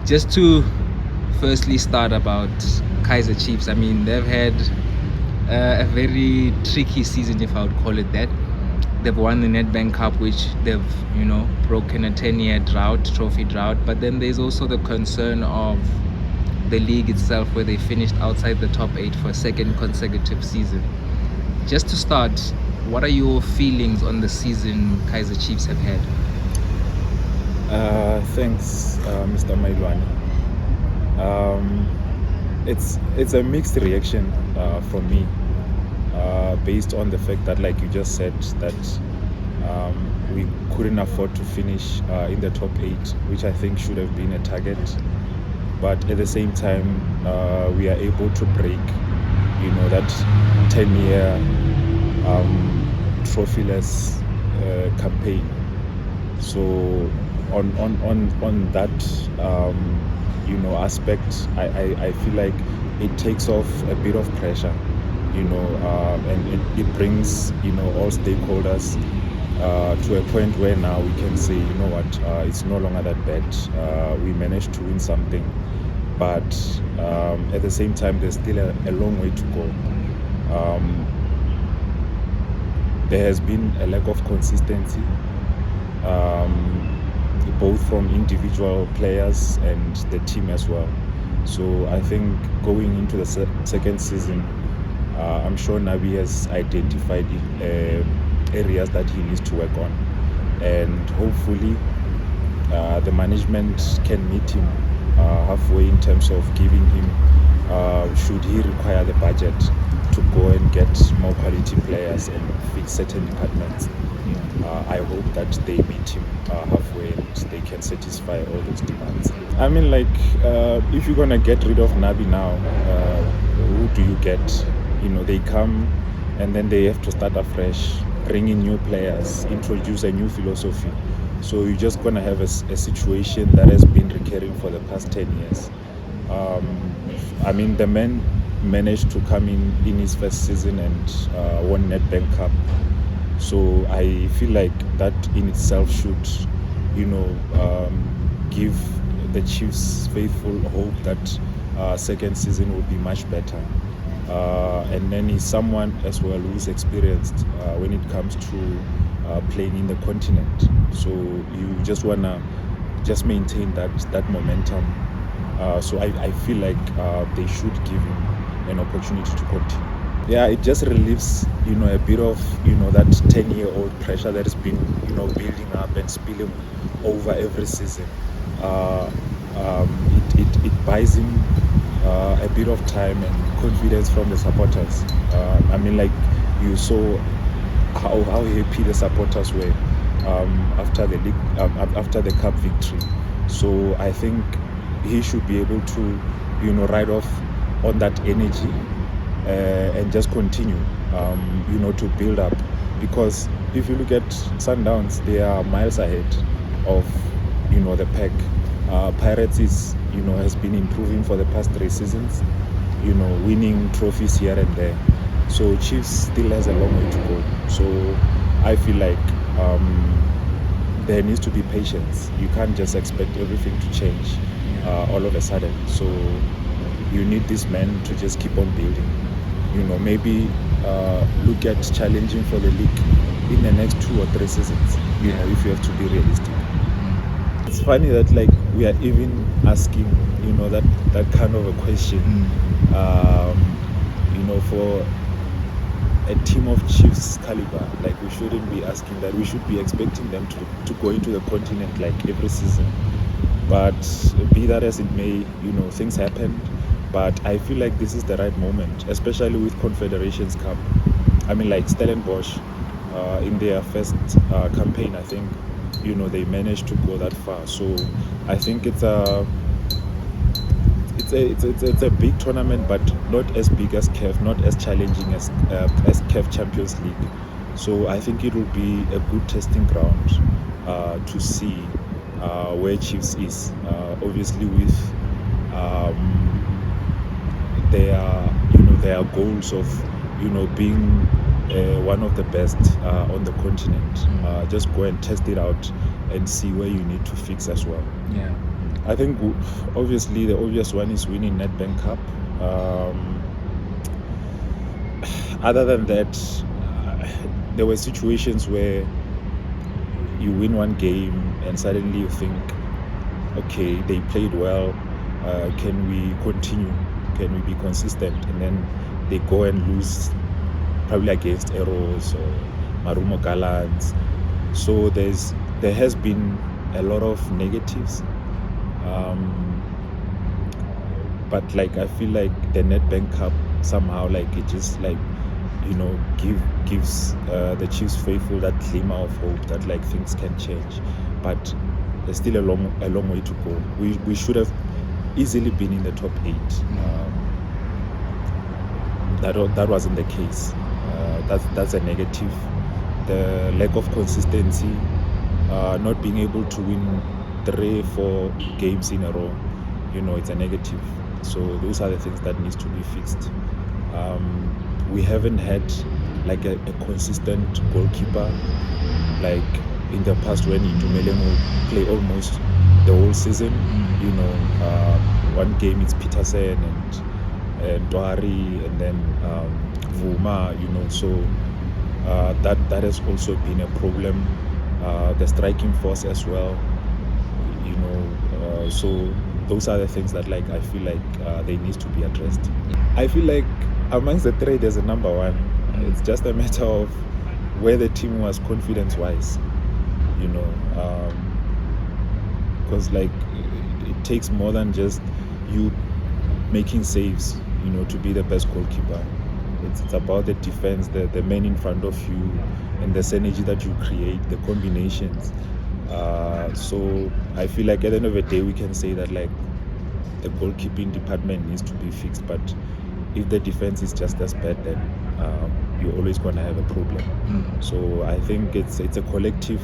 Just to firstly start about Kaizer Chiefs, I mean, they've had a very tricky season, if I would call it that. They've won the Nedbank Cup, which they've, broken a 10-year trophy drought. But then there's also the concern of the league itself, where they finished outside the top 8 for a second consecutive season. Just to start, what are your feelings on the season Kaizer Chiefs have had? Thanks, Mr. Mailwane. It's a mixed reaction from me, based on the fact that, like you just said, that we couldn't afford to finish in the top 8, which I think should have been a target. But at the same time, we are able to break, that 10-year trophyless campaign. So on that aspect, I feel like it takes off a bit of pressure, and it brings all stakeholders to a point where now we can say, it's no longer that bad. We managed to win something, but at the same time, there's still a long way to go. There has been a lack of consistency, both from individual players and the team as well. So I think going into the second season, I'm sure Nabi has identified areas that he needs to work on, and hopefully the management can meet him halfway in terms of giving him, should he require the budget, to go and get more quality players and fix certain departments. I hope that they meet him halfway and they can satisfy all those demands. I mean, if you're gonna get rid of Nabi now, who do you get? They come and then they have to start afresh, bring in new players, introduce a new philosophy. So you're just gonna have a situation that has been recurring for the past 10 years. The man managed to come in his first season and won Nedbank Cup. So I feel like that in itself should, give the Chiefs faithful hope that second season will be much better. And then he's someone as well who is experienced when it comes to playing in the continent. So you just wanna maintain that momentum. So I feel like they should give him an opportunity to continue. Yeah, it just relieves, a bit of, that 10-year-old pressure that has been, building up and spilling over every season. It buys him a bit of time and confidence from the supporters. You saw how happy the supporters were after the league, after the cup victory. So I think he should be able to, ride off on that energy. And just continue, to build up. Because if you look at Sundowns, they are miles ahead of, the pack. Pirates has been improving for the past 3 seasons, winning trophies here and there. So Chiefs still has a long way to go. So I feel like there needs to be patience. You can't just expect everything to change all of a sudden. So you need this man to just keep on building. Maybe look at challenging for the league in the next 2 or 3 seasons, if you have to be realistic. It's funny that we are even asking, that kind of a question, for a team of Chiefs caliber. We shouldn't be asking that. We should be expecting them to go into the continent every season. But be that as it may, things happen. But I feel like this is the right moment, especially with Confederations Cup. Stellenbosch, in their first campaign, I think, they managed to go that far. So I think it's a big tournament, but not as big as CAF, not as challenging as CAF Champions League. So I think it will be a good testing ground to see where Chiefs is. Obviously with their goals of being one of the best on the continent. Just go and test it out and see where you need to fix as well. Yeah. I think obviously the obvious one is winning Nedbank Cup. Other than that, there were situations where you win one game and suddenly you think, okay, they played well. Can we continue? Can we be consistent? And then they go and lose, probably against Arrows or Marumo Gallants. So there has been a lot of negatives. But like I feel like the Nedbank Cup somehow like it just like gives the Chiefs faithful that glimmer of hope that like things can change. But there's still a long way to go. We should have easily been in the top 8. That wasn't the case. That's a negative. The lack of consistency, not being able to win 3-4 games in a row, it's a negative. So those are the things that needs to be fixed. We haven't had like a consistent goalkeeper like in the past when Itumeleng will play almost the whole season. One game it's Peterson and Dwari and then Vuma, so that has also been a problem. The striking force as well, so those are the things that like I feel like they need to be addressed. I feel like amongst the 3 there's a number 1. It's just a matter of where the team was confidence-wise, because like it takes more than just you making saves, to be the best goalkeeper. It's about the defense, the men in front of you, and the synergy that you create, the combinations. So I feel like at the end of the day we can say that like the goalkeeping department needs to be fixed, but if the defense is just as bad, then you're always going to have a problem. So I think it's a collective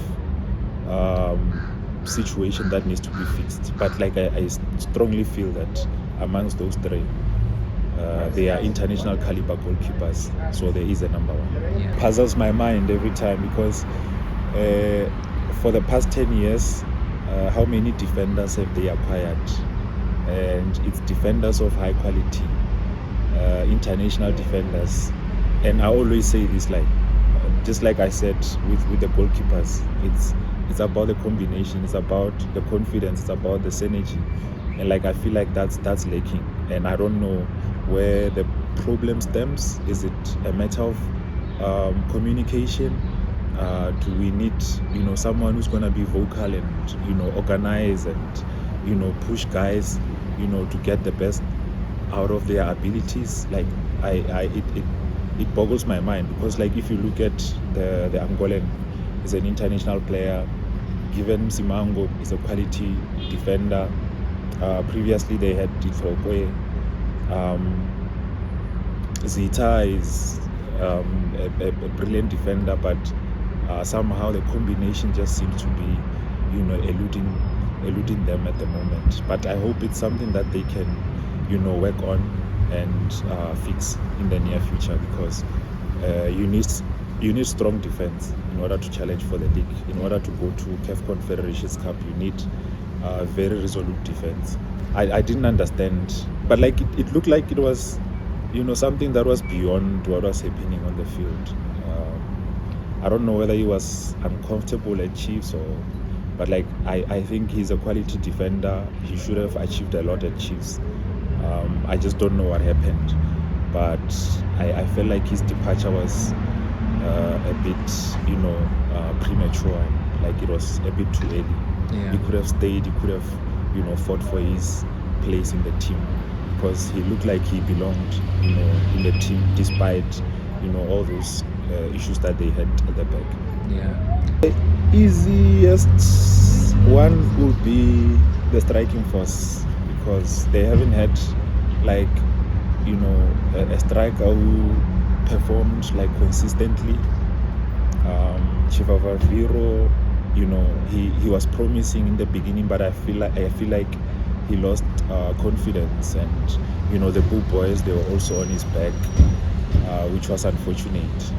situation that needs to be fixed. But like I strongly feel that amongst those 3, they are international caliber goalkeepers. So there is a number 1. Yeah. Puzzles my mind every time because for the past 10 years, how many defenders have they acquired? And it's defenders of high quality, international defenders. And I always say this, like just like I said with the goalkeepers, it's about the combination, it's about the confidence, it's about the synergy, and like I feel like that's lacking. And I don't know where the problem stems. Is it a matter of communication? Do we need someone who's going to be vocal and organize and push guys to get the best out of their abilities? Like it boggles my mind because like if you look at the Angolan, is an international player. Given Simango is a quality defender. Previously they had Ditlhokwe. Zita is a brilliant defender, but somehow the combination just seems to be eluding them at the moment. But I hope it's something that they can work on and fix in the near future, because you need strong defense in order to challenge for the league. In order to go to CAF Confederations Cup, you need very resolute defense. I didn't understand, but like it looked like it was something that was beyond what was happening on the field. I don't know whether he was uncomfortable at Chiefs but like I think he's a quality defender. He should have achieved a lot at Chiefs. I just don't know what happened, but I felt like his departure was a bit premature. Like it was a bit too early. Yeah. He could have stayed. He could have fought for his place in the team, because he looked like he belonged in the team despite all those issues that they had at the back. Yeah. The easiest one would be the striking force, because they haven't had like a striker who performed like consistently. Chivavaviro, he was promising in the beginning, but I feel like he lost confidence, and the good boys, they were also on his back, which was unfortunate.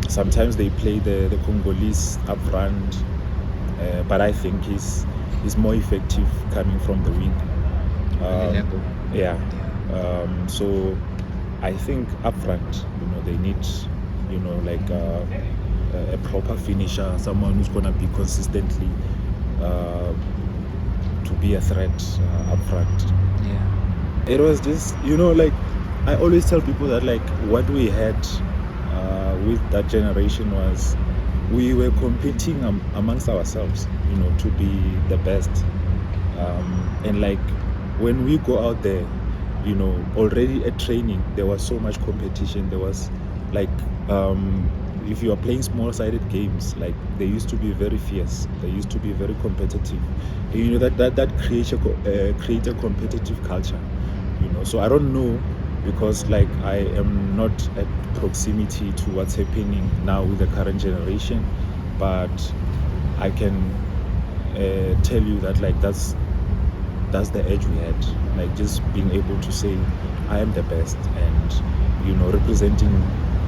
Sometimes they play the Congolese up front, but I think he's is more effective coming from the wing. Level. Yeah. So I think up front, they need, like a proper finisher, someone who's gonna be consistently to be a threat up front. Yeah. It was just, like I always tell people that like what we had with that generation was we were competing amongst ourselves, to be the best. And like when we go out there, already at training, there was so much competition. There was like, if you are playing small-sided games, like they used to be very fierce. They used to be very competitive. And, that creates a competitive culture. So I don't know, because like I am not at proximity to what's happening now with the current generation, but I can tell you that like that's the edge we had, like just being able to say I am the best, and representing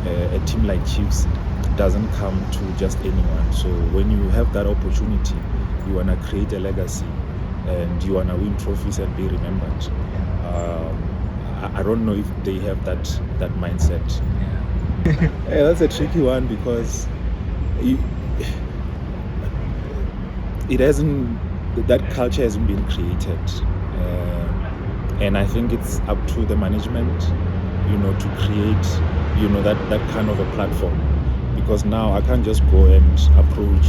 a team like Chiefs doesn't come to just anyone. So when you have that opportunity, you want to create a legacy and you want to win trophies and be remembered. I don't know if they have that mindset. Yeah, that's a tricky one, because it hasn't, that culture hasn't been created, and I think it's up to the management, to create, that kind of a platform, because now I can't just go and approach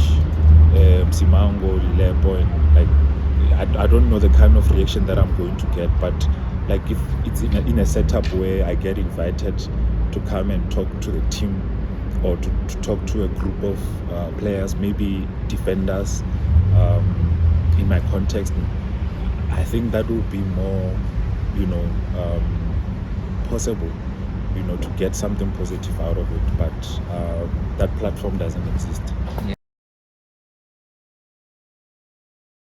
Simango, Lilepo, and like I don't know the kind of reaction that I'm going to get, but like if it's in a setup where I get invited to come and talk to the team, or to talk to a group of players, maybe defenders, in my context, I think that would be more, possible, to get something positive out of it. But that platform doesn't exist.